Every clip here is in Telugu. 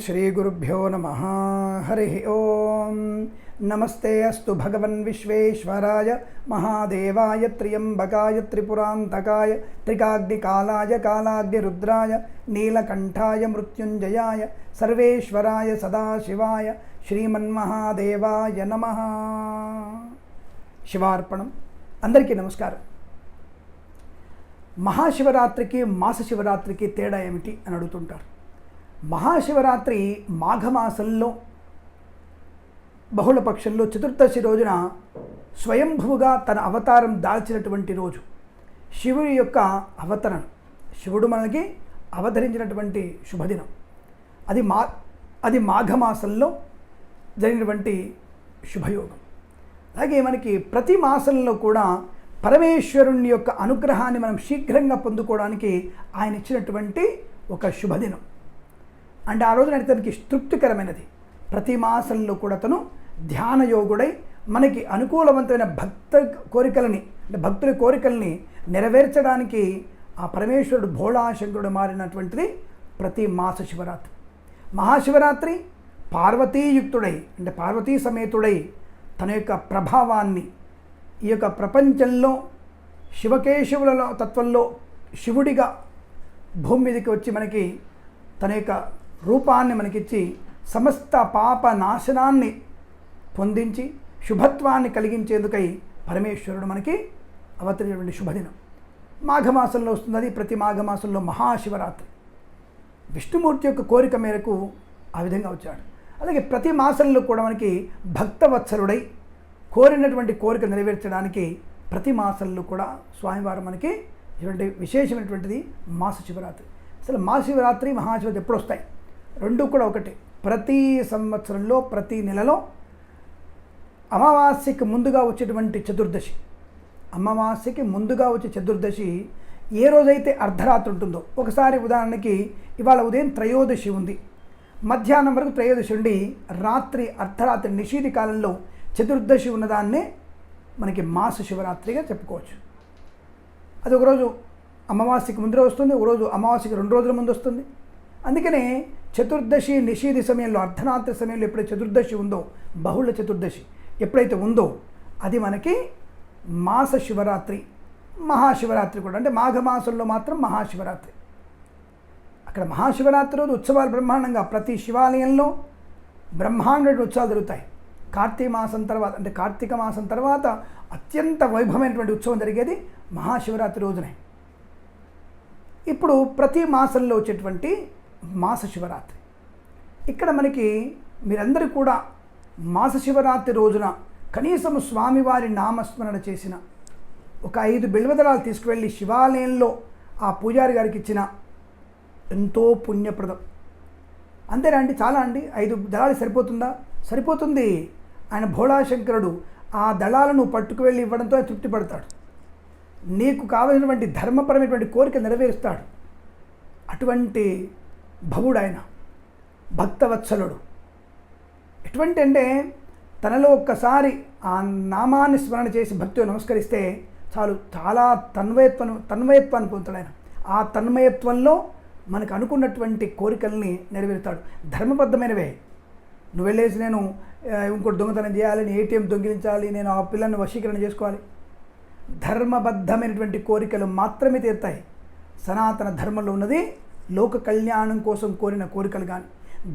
श्रीगुरुभ्यो नमः। हरि ओं। नमस्ते अस्तु भगवन् विश्वेश्वराय महादेवाय त्र्यंबकाय त्रिपुरान्तकाय त्रिकाग्निकालाय कालाग्निरुद्राय नीलकण्ठाय मृत्युञ्जयाय सर्वेश्वराय सदाशिवाय श्रीमन्महादेवाय नमः। శివార్పణం. అందరికీ నమస్కారం. మహాశివరాత్రికి మాస శివరాత్రికి తేడా ఏమిటి అని అడుగుతుంటారు. మహాశివరాత్రి మాఘమాసంలో బహుళపక్షంలో చతుర్దశి రోజున స్వయంభువుగా తన అవతారం దాల్చినటువంటి రోజు, శివుడి యొక్క అవతరణ, శివుడు మనకి అవతరించినటువంటి శుభదినం. అది మాఘమాసంలో జరిగినటువంటి శుభయోగం. అలాగే మనకి ప్రతి మాసంలో కూడా పరమేశ్వరుని యొక్క అనుగ్రహాన్ని మనం శీఘ్రంగా పొందుకోవడానికి ఆయన ఇచ్చినటువంటి ఒక శుభదినం. అంటే ఆ రోజున తనకి తృప్తికరమైనది. ప్రతి మాసంలో కూడా తను ధ్యానయోగుడై మనకి అనుకూలవంతమైన భక్తుల కోరికల్ని నెరవేర్చడానికి ఆ పరమేశ్వరుడు భోళాశంకరుడు మారినటువంటిది ప్రతి మాస శివరాత్రి. మహాశివరాత్రి పార్వతీయుక్తుడై అంటే పార్వతీ సమేతుడై తన యొక్క ప్రభావాన్ని ఈ యొక్క ప్రపంచంలో శివకేశవుల తత్వంలో శివుడిగా భూమి మీదకి వచ్చి మనకి తన యొక్క రూపాన్ని మనకిచ్చి సమస్త పాప నాశనాన్ని పొందించి శుభత్వాన్ని కలిగించేందుకై పరమేశ్వరుడు మనకి అవతరించినటువంటి శుభదినం మాఘమాసంలో వస్తుంది. అది ప్రతి మాఘమాసంలో మహాశివరాత్రి. విష్ణుమూర్తి యొక్క కోరిక మేరకు ఆ విధంగా వచ్చాడు. అలాగే ప్రతి మాసంలో కూడా మనకి భక్తవత్సలుడై కోరినటువంటి కోరిక నెరవేర్చడానికి ప్రతి మాసంలో కూడా స్వామివారు మనకి ఇటువంటి విశేషమైనటువంటిది మాస శివరాత్రి. అసలు మాస శివరాత్రి మహాశివరాత్రి ఎప్పుడు వస్తాయి? రెండు కూడా ఒకటే. ప్రతి సంవత్సరంలో ప్రతి నెలలో అమావాస్యకి ముందుగా వచ్చేటువంటి చతుర్దశి, అమావాస్యకి ముందుగా వచ్చే చతుర్దశి ఏ రోజైతే అర్ధరాత్రి ఉంటుందో, ఒకసారి ఉదాహరణకి ఇవాళ ఉదయం త్రయోదశి ఉంది, మధ్యాహ్నం వరకు త్రయోదశి ఉండి రాత్రి అర్ధరాత్రి నిషీధి కాలంలో చతుర్దశి ఉన్నదాన్నే మనకి మాస శివరాత్రిగా చెప్పుకోవచ్చు. అది ఒకరోజు అమావాస్యకి ముందర వస్తుంది, ఒకరోజు అమావాస్యకి 2 రోజుల ముందు వస్తుంది. అందుకనే చతుర్దశి నిషీధి సమయంలో అర్ధరాత్రి సమయంలో ఎప్పుడైతే చతుర్దశి ఉందో, బహుళ చతుర్దశి ఎప్పుడైతే ఉందో అది మనకి మాస శివరాత్రి. మహాశివరాత్రి కూడా అంటే మాఘమాసంలో మాత్రం మహాశివరాత్రి. అక్కడ మహాశివరాత్రి రోజు ఉత్సవాలు బ్రహ్మాండంగా ప్రతి శివాలయంలో బ్రహ్మాండ ఉత్సవాలు జరుగుతాయి. కార్తీక మాసం తర్వాత అత్యంత వైభవమైనటువంటి ఉత్సవం జరిగేది మహాశివరాత్రి రోజునే. ఇప్పుడు ప్రతి మాసంలో వచ్చేటువంటి మాస శివరాత్రి. ఇక్కడ మనకి మీరందరూ కూడా మాస శివరాత్రి రోజున కనీసం స్వామివారి నామస్మరణ చేసిన ఒక 5 బిల్వదళాలు తీసుకువెళ్ళి శివాలయంలో ఆ పూజారి గారికి ఇచ్చిన ఎంతో పుణ్యప్రదం. అంతేనా అండి? చాలా అండి. 5 దళాలు సరిపోతుందా? సరిపోతుంది. ఆయన భోళాశంకరుడు ఆ దళాలను పట్టుకు వెళ్ళి ఇవ్వడంతో తృప్తి పడతాడు. నీకు కావలసినటువంటి ధర్మపరమైనటువంటి కోరిక నెరవేరుస్తాడు. అటువంటి భవుడు ఆయన, భక్తవత్సలుడు. ఎటువంటి అంటే తనలో ఒక్కసారి ఆ నామాన్ని స్మరణ చేసి భక్తులు నమస్కరిస్తే చాలు, చాలా తన్మయత్వాన్ని పొందుతాడు ఆయన. ఆ తన్మయత్వంలో మనకు అనుకున్నటువంటి కోరికల్ని నెరవేరుతాడు. ధర్మబద్ధమైనవే. నువ్వు వెళ్ళేసి నేను ఇంకోటి దొంగతనం చేయాలి, నేను ఏటీఎం దొంగిలించాలి, నేను ఆ పిల్లల్ని వశీకరణ చేసుకోవాలి, ధర్మబద్ధమైనటువంటి కోరికలు మాత్రమే తీరుతాయి. సనాతన ధర్మంలో ఉన్నది లోక కళ్యాణం కోసం కోరిన కోరికలు కానీ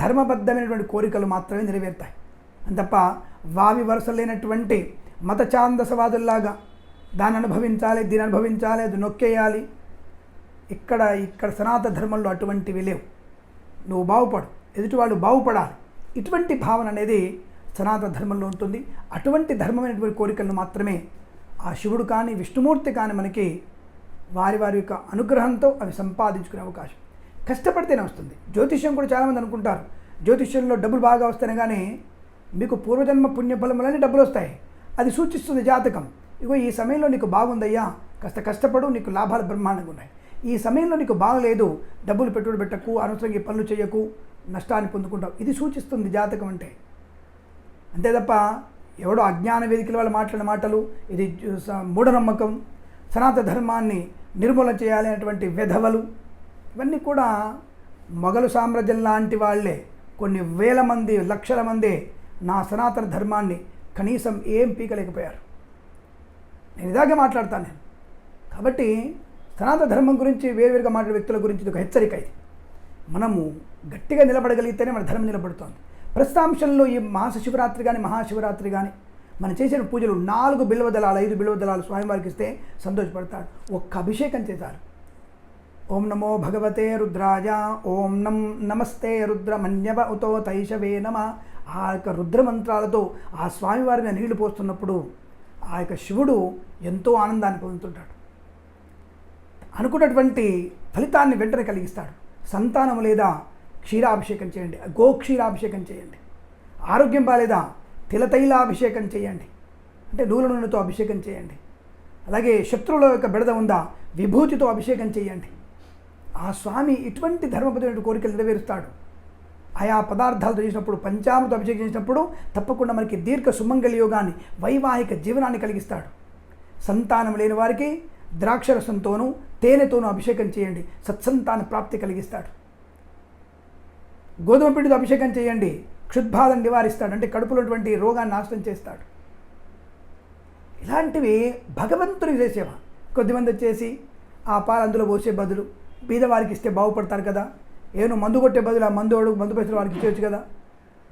ధర్మబద్ధమైనటువంటి కోరికలు మాత్రమే నెరవేరుతాయి. తప్ప వావి వరుస లేనటువంటి మత ఛాందసవాదుల్లాగా దాన్ని అనుభవించాలి, దీన్ని అనుభవించాలి, అది నొక్కేయాలి, ఇక్కడ సనాతన ధర్మంలో అటువంటివి లేవు. నువ్వు బాగుపడు, ఎదుటివాళ్ళు బాగుపడాలి, ఇటువంటి భావన అనేది సనాతన ధర్మంలో ఉంటుంది. అటువంటి ధర్మమైనటువంటి కోరికలను మాత్రమే ఆ శివుడు కానీ విష్ణుమూర్తి కానీ మనకి వారి యొక్క అనుగ్రహంతో అవి సంపాదించుకునే అవకాశం. కష్టపడితేనే వస్తుంది. జ్యోతిష్యం కూడా చాలామంది అనుకుంటారు జ్యోతిష్యంలో డబ్బులు బాగా వస్తేనే కానీ మీకు పూర్వజన్మ పుణ్యఫలములని డబ్బులు వస్తాయి. అది సూచిస్తుంది జాతకం. ఇగో ఈ సమయంలో నీకు బాగుందయ్యా, కాస్త కష్టపడు, నీకు లాభాలు బ్రహ్మాండంగా ఉన్నాయి. ఈ సమయంలో నీకు బాగలేదు, డబ్బులు పెట్టుబడి పెట్టకు, అనవసరంగా పనులు చేయకు, నష్టాన్ని పొందుకుంటావు. ఇది సూచిస్తుంది జాతకం అంటే. అంతే తప్ప ఎవడో అజ్ఞాన వేదికల వాళ్ళు మాట్లాడిన మాటలు, ఇది మూఢనమ్మకం, సనాతన ధర్మాన్ని నిర్మూలన చేయాలి అనేటువంటి వెధవలు, ఇవన్నీ కూడా మొఘలు సామ్రాజ్యం లాంటి వాళ్ళే కొన్ని వేల మంది, లక్షల మందే నా సనాతన ధర్మాన్ని కనీసం ఏం పీకలేకపోయారు. నేను ఇలాగే మాట్లాడతాను నేను. కాబట్టి సనాతన ధర్మం గురించి వేరువేరుగా మాట్లాడే వ్యక్తుల గురించి ఇది ఒక హెచ్చరిక. ఇది మనము గట్టిగా నిలబడగలిగితేనే మన ధర్మం నిలబడుతుంది. ప్రస్తుతాంశంలో ఈ మాస శివరాత్రి కానీ, మహాశివరాత్రి కానీ మనం చేసిన పూజలు 4 బిల్వ దళాలు, 5 బిల్వ దళాలు స్వామివారికి ఇస్తే సంతోషపడతాడు. ఒక్క అభిషేకం చేశారు. ఓం నమో భగవతే రుద్రాయ, ఓం నమస్తే రుద్రమన్యవ ఉతో తైషవే నమ. ఆ యొక్క రుద్రమంత్రాలతో ఆ స్వామివారిని నీళ్లు పోస్తున్నప్పుడు ఆ యొక్క శివుడు ఎంతో ఆనందాన్ని పొందుతుంటాడు. అనుకున్నటువంటి ఫలితాన్ని వెంటనే కలిగిస్తాడు. సంతానం లేదా క్షీరాభిషేకం చేయండి, గోక్షీరాభిషేకం చేయండి. ఆరోగ్యం బాలేదా తిలతైలాభిషేకం చేయండి, అంటే నూనె నూనెతో అభిషేకం చేయండి. అలాగే శత్రువుల యొక్క బెడద ఉందా విభూతితో అభిషేకం చేయండి. ఆ స్వామి ఇటువంటి ధర్మపరమైన కోరికలు నెరవేరుస్తాడు. ఆయా పదార్థాలతో చేసినప్పుడు, పంచామృత అభిషేకం చేసినప్పుడు తప్పకుండా మనకి దీర్ఘ సుమంగళ యోగాన్ని, వైవాహిక జీవనాన్ని కలిగిస్తాడు. సంతానం లేని వారికి ద్రాక్షరసంతోనూ తేనెతోనూ అభిషేకం చేయండి, సత్సంతాన ప్రాప్తి కలిగిస్తాడు. గోధుమ పిండితో అభిషేకం చేయండి, క్షుద్బాధను నివారిస్తాడు, అంటే కడుపులోటువంటి రోగాన్ని నాశనం చేస్తాడు. ఇలాంటివి భగవంతునికి చేసేవా. కొద్దిమంది వచ్చేసి ఆ పాలు అందులో పోసే బదులు బీదవారికి ఇస్తే బాగుపడతారు కదా, నువ్వు మందు కొట్టే బదులు ఆ మందు పైసలు వారికి ఇచ్చేయచ్చు కదా,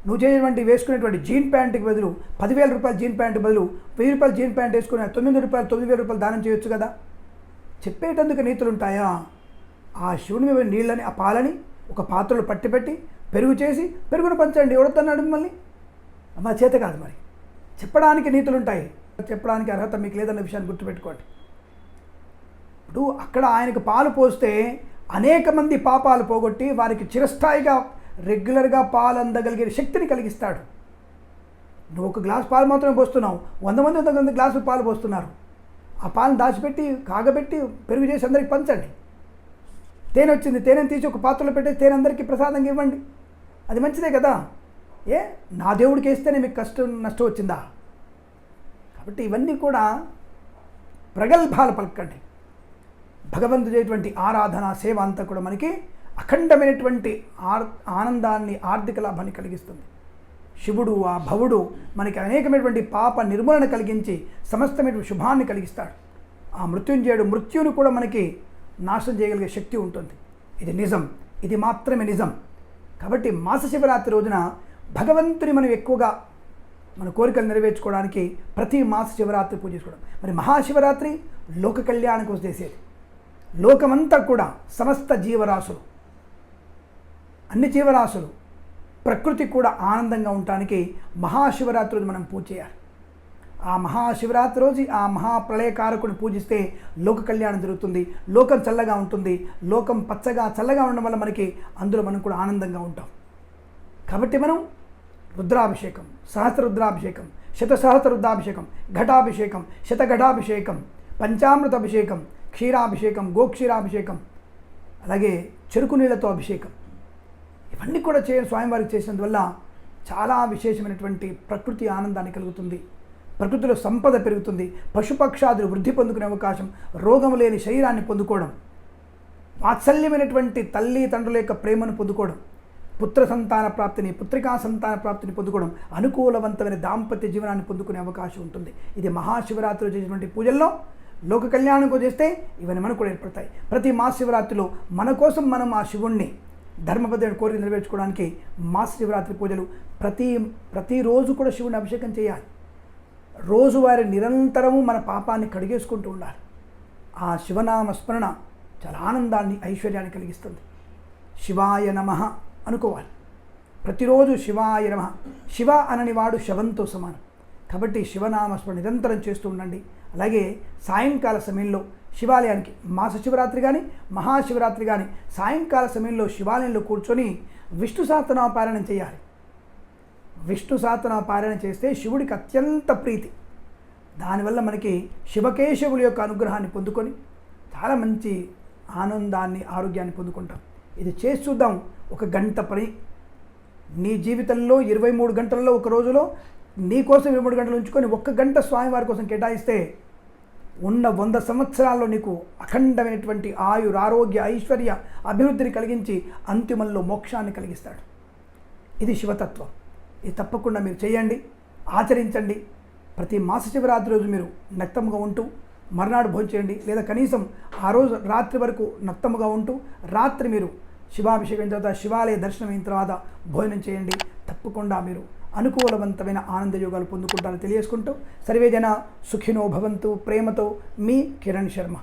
నువ్వు చేసేటువంటి వేసుకునేటువంటి జీన్ ప్యాంటుకి బదులు 10,000 రూపాయల జీన్ ప్యాంటు బదులు 1,000 రూపాయల జీన్ ప్యాంట్ వేసుకుని 9,000 రూపాయలు దానం చేయొచ్చు కదా. చెప్పేటందుకు నీతులు ఉంటాయా? ఆ శివుని మీద నీళ్ళని, ఆ పాలని ఒక పాత్రలో పట్టిపెట్టి పెరుగు చేసి పెరుగును పంచండి, ఎవడొద్దన్నాడు మిమ్మల్ని? మా చేత కాదు. మరి చెప్పడానికి నీతులు ఉంటాయి, చెప్పడానికి అర్హత మీకు లేదన్న విషయాన్ని గుర్తుపెట్టుకోండి. ఇప్పుడు అక్కడ ఆయనకు పాలు పోస్తే అనేక మంది పాపాలు పోగొట్టి వారికి చిరస్థాయిగా రెగ్యులర్గా పాలు అందగలిగే శక్తిని కలిగిస్తాడు. నువ్వు ఒక గ్లాస్ పాలు మాత్రమే పోస్తున్నావు, 100 మంది 100 గ్లాసులు పాలు పోస్తున్నారు. ఆ పాలను దాచిపెట్టి కాగబెట్టి పెరుగు చేసి అందరికి పంచండి. తేనె వచ్చింది, తేనెని తీసి ఒక పాత్రలో పెట్టి తేనె అందరికీ ప్రసాదంగా ఇవ్వండి, అది మంచిదే కదా. నా దేవుడికి వేస్తేనే మీకు నష్టం వచ్చిందా? కాబట్టి ఇవన్నీ కూడా ప్రగల్భాలు పలకండి. భగవంతుడైనటువంటి ఆరాధన, సేవ అంతా కూడా మనకి అఖండమైనటువంటి ఆనందాన్ని, ఆర్థిక లాభాన్ని కలిగిస్తుంది. శివుడు, ఆ భవుడు మనకి అనేకమైనటువంటి పాప నిర్మూలన కలిగించి సమస్తమైనటువంటి శుభాన్ని కలిగిస్తాడు. ఆ మృత్యుంజయుడు మృత్యుని కూడా మనకి నాశనం చేయగలిగే శక్తి ఉంటుంది. ఇది నిజం, ఇది మాత్రమే నిజం. కాబట్టి మాస శివరాత్రి రోజున భగవంతుని మనం ఎక్కువగా మన కోరికలు నెరవేర్చుకోవడానికి ప్రతి మాస శివరాత్రి పూజ చేసుకోవడం. మరి మహాశివరాత్రి లోక కళ్యాణం కోసం చేసేది. లోకమంతా కూడా సమస్త జీవరాశులు, అన్ని జీవరాశులు, ప్రకృతి కూడా ఆనందంగా ఉండటానికి మహాశివరాత్రి రోజు మనం పూజ చేయాలి. ఆ మహాశివరాత్రి రోజు ఆ మహాప్రళయకారకుని పూజిస్తే లోక కళ్యాణం జరుగుతుంది, లోకం చల్లగా ఉంటుంది. లోకం పచ్చగా చల్లగా ఉండడం వల్ల మనకి అందులో మనం కూడా ఆనందంగా ఉంటాం. కాబట్టి మనం రుద్రాభిషేకం, సహస్రరుద్రాభిషేకం, శతసహస్రరుద్రాభిషేకం, ఘటాభిషేకం, శతఘటాభిషేకం, పంచామృత అభిషేకం, క్షీరాభిషేకం, గోక్షీరాభిషేకం, అలాగే చెరుకు నీళ్లతో అభిషేకం, ఇవన్నీ కూడా స్వామివారికి చేసినందువల్ల చాలా విశేషమైనటువంటి ప్రకృతి ఆనందాన్ని కలుగుతుంది. ప్రకృతిలో సంపద పెరుగుతుంది. పశుపక్షాదులు వృద్ధి పొందుకునే అవకాశం, రోగము లేని శరీరాన్ని పొందుకోవడం, వాత్సల్యమైనటువంటి తల్లి తండ్రుల యొక్క ప్రేమను పొందుకోవడం, పుత్ర సంతాన ప్రాప్తిని, పుత్రికా సంతాన ప్రాప్తిని పొందుకోవడం, అనుకూలవంతమైన దాంపత్య జీవనాన్ని పొందుకునే అవకాశం ఉంటుంది. ఇది మహాశివరాత్రిలో చేసినటువంటి పూజల్లో లోక కళ్యాణం చేస్తే ఇవన్నీ మనకు కూడా ఏర్పడతాయి. ప్రతి మహాశివరాత్రిలో మన కోసం మనం ఆ శివుణ్ణి ధర్మబద్ధమైన కోరిక నెరవేర్చుకోవడానికి మహాశివరాత్రి పూజలు ప్రతిరోజు కూడా శివుని అభిషేకం చేయాలి. రోజువారీ నిరంతరము మన పాపాన్ని కడిగేసుకుంటూ ఉండాలి. ఆ శివనామ స్మరణ చాలా ఆనందాన్ని, ఐశ్వర్యాన్ని కలిగిస్తుంది. శివాయ నమః అనుకోవాలి ప్రతిరోజు. శివాయ నమః. శివ అనని వాడు శవంతో సమానం. కాబట్టి శివనామస్మరణ నిరంతరం చేస్తూ ఉండండి. అలాగే సాయంకాల సమయంలో శివాలయానికి, మాస శివరాత్రి కానీ మహాశివరాత్రి కానీ సాయంకాల సమయంలో శివాలయంలో కూర్చొని విష్ణు సహస్రనామ పారాయణం చేయాలి. విష్ణు సహస్రనామ పారాయణ చేస్తే శివుడికి అత్యంత ప్రీతి. దానివల్ల మనకి శివకేశవుల యొక్క అనుగ్రహాన్ని పొందుకొని చాలా మంచి ఆనందాన్ని, ఆరోగ్యాన్ని పొందుకుంటాం. ఇది చేసి చూద్దాం. 1 గంట పని నీ జీవితంలో 23 గంటల్లో, ఒక రోజులో నీ కోసం 23 గంటలు ఉంచుకొని 1 గంట స్వామివారి కోసం కేటాయిస్తే ఉన్న 100 సంవత్సరాల్లో నీకు అఖండమైనటువంటి ఆయుర, ఆరోగ్య, ఐశ్వర్య, అభివృద్ధిని కలిగించి అంతిమంలో మోక్షాన్ని కలిగిస్తాడు. ఇది శివతత్వం. ఇది తప్పకుండా మీరు చేయండి, ఆచరించండి. ప్రతి మాస శివరాత్రి రోజు మీరు నక్తముగా ఉంటూ మర్నాడు భోజనం చేయండి, లేదా కనీసం ఆ రోజు రాత్రి వరకు నక్తముగా ఉంటూ రాత్రి మీరు శివాభిషేకం తర్వాత శివాలయ దర్శనం అయిన తర్వాత భోజనం చేయండి. తప్పకుండా మీరు అనుకూలవంతమైన ఆనంద యోగాలు పొందుకుంటారని తెలియజేసుకుంటూ సర్వేజన సుఖినో భవంతు. ప్రేమతో మీ కిరణ్ శర్మ.